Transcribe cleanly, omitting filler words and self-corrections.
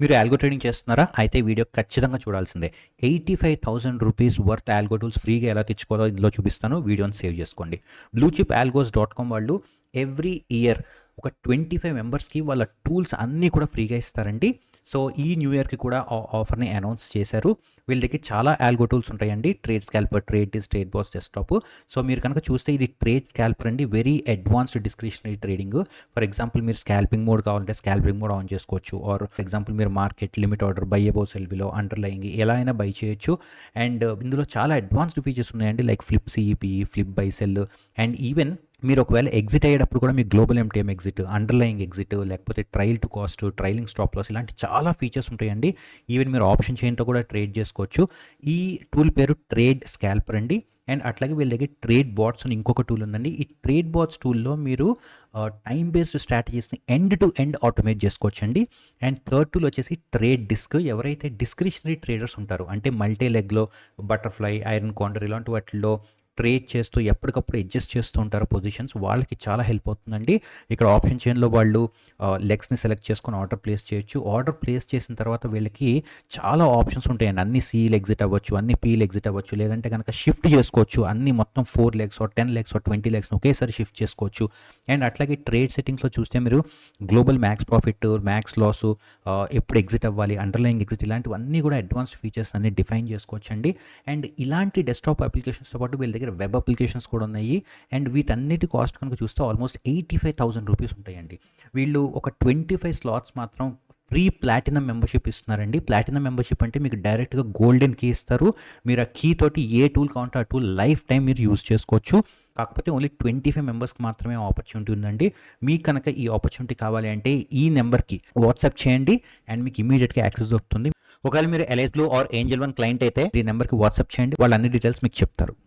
మీరు algo trading చేస్తున్నారా? అయితే వీడియో ఖచ్చితంగా చూడాల్సిందే. 85,000 రూపీస్ వర్త్ ఆల్గో టూల్స్ ఫ్రీగా ఎలా తెచ్చుకోవాలో ఇందులో చూపిస్తాను. వీడియోని సేవ్ చేసుకోండి. bluechipalgos.com వాళ్ళు ఎవ్రీ ఇయర్ ఒక 25 మెంబర్స్‌కి వాళ్ళ టూల్స్ అన్నీ కూడా ఫ్రీగా ఇస్తారండి. సో, ఈ న్యూ ఇయర్‌కి కూడా ఆఫర్‌ని అనౌన్స్ చేశారు. వీళ్ళ దగ్గర చాలా ఆల్గో టూల్స్ ఉంటాయండి. Trade scalper, trade desk, trade bots desktop. So, మీరు కనుక చూస్తే ఇది ట్రేడ్ స్కాల్పర్ అండి. Very advanced discretionary trading. For example మీరు స్కాల్పింగ్ మోడ్ కావాలంటే స్కాల్పింగ్ మోడ్ ఆన్ చేసుకోవచ్చు. ఆర్ ఫర్ ఎగ్జాంపుల్ మీరు market limit order, buy above, sell below, underlying ఎలా అయినా బై చేయొచ్చు. అండ్ ఇందులో చాలా అడ్వాన్స్డ్ ఫీచర్స్ ఉన్నాయండి. Like flip CE PE, flip buy sell and even మీరు ఒకవేళ ఎగ్జిట్ అయ్యేటప్పుడు కూడా మీకు global MTM exit, underlying exit, లేకపోతే trail to cost, trailing stop loss ఇలాంటి చాలా ఫీచర్స్ ఉంటాయండి. ఈవెన్ మీరు ఆప్షన్ చైన్తో కూడా ట్రేడ్ చేసుకోవచ్చు. ఈ టూల్ పేరు ట్రేడ్ స్కాల్పర్ అండి. అండ్ అట్లాగే వీళ్ళ దగ్గర ట్రేడ్ బాట్స్ అని ఇంకొక టూల్ ఉందండి. ఈ ట్రేడ్ బాట్స్ టూల్లో మీరు టైం బేస్డ్ స్ట్రాటజీస్ని ఎండ్ టు ఎండ్ ఆటోమేట్ చేసుకోవచ్చండి. అండ్ థర్డ్ టూల్ వచ్చేసి ట్రేడ్ డిస్క్. ఎవరైతే డిస్క్రిషనరీ ట్రేడర్స్ ఉంటారో అంటే మల్టీ లెగ్లో, బటర్ఫ్లై, ఐరన్ కాండర్ ఇలాంటి వాటిల్లో ట్రేడ్ చేస్తూ ఎప్పటికప్పుడు అడ్జస్ట్ చేస్తూ ఉంటారు పొజిషన్స్, వాళ్ళకి చాలా హెల్ప్ అవుతుందండి. ఇక్కడ ఆప్షన్ చైన్లో వాళ్ళు లెగ్స్ని సెలెక్ట్ చేసుకొని ఆర్డర్ ప్లేస్ చేయొచ్చు. ఆర్డర్ ప్లేస్ చేసిన తర్వాత వీళ్ళకి చాలా ఆప్షన్స్ ఉంటాయండి. అన్ని సీల్ ఎగ్జిట్ అవ్వచ్చు, అన్ని పీల్ ఎగ్జిట్ అవ్వచ్చు, లేదంటే కనుక షిఫ్ట్ చేసుకోవచ్చు. అన్ని మొత్తం 4 లెగ్స్, 10 లెగ్స్, 20 లెగ్స్ని ఒకేసారి షిఫ్ట్ చేసుకోవచ్చు. అండ్ అట్లాగే ట్రేడ్ సెట్టింగ్స్లో చూస్తే మీరు global max profit, max loss, ఎప్పుడు ఎగ్జిట్ అవ్వాలి, అండర్లయింగ్ ఎగ్జిట్ ఇలాంటివన్నీ కూడా అడ్వాన్స్డ్ ఫీచర్స్ అన్ని డిఫైన్ చేసుకోవచ్చండి. అండ్ ఇలాంటి డెస్క్టాప్ అప్లికేషన్స్తో పాటు వీళ్ళ దగ్గర వెబ్ అప్లికేషన్స్ కూడా ఉన్నాయి. అండ్ వీటన్నిటి కాస్ట్ కనుక చూస్తే ఆల్మోస్ట్ 85,000 రూపీస్ ఉంటాయండి. వీళ్ళు ఒక 25 స్లాట్స్ మాత్రం ఫ్రీ ప్లాటినం మెంబర్షిప్ ఇస్తున్నారండి. ప్లాటినం మెంబర్షిప్ అంటే మీకు డైరెక్ట్గా గోల్డెన్ కీ ఇస్తారు. మీరు ఆ కీ తోటి ఏ టూల్ కావాలంటే ఆ టూల్ లైఫ్ టైం మీరు యూజ్ చేసుకోవచ్చు. కాకపోతే ఓన్లీ 25 మెంబర్స్కి మాత్రమే ఆపర్చునిటీ ఉందండి. మీకు కనుక ఈ ఆపర్చునిటీ కావాలి అంటే ఈ నెంబర్కి వాట్సాప్ చేయండి అండ్ మీకు ఇమీడియట్గా యాక్సెస్ దొరుకుతుంది. ఒకవేళ మీరు elite blue or Angel one client అయితే ఈ నెంబర్కి వాట్సాప్ చేయండి, వాళ్ళు అన్ని డీటెయిల్స్ మీకు చెప్తారు.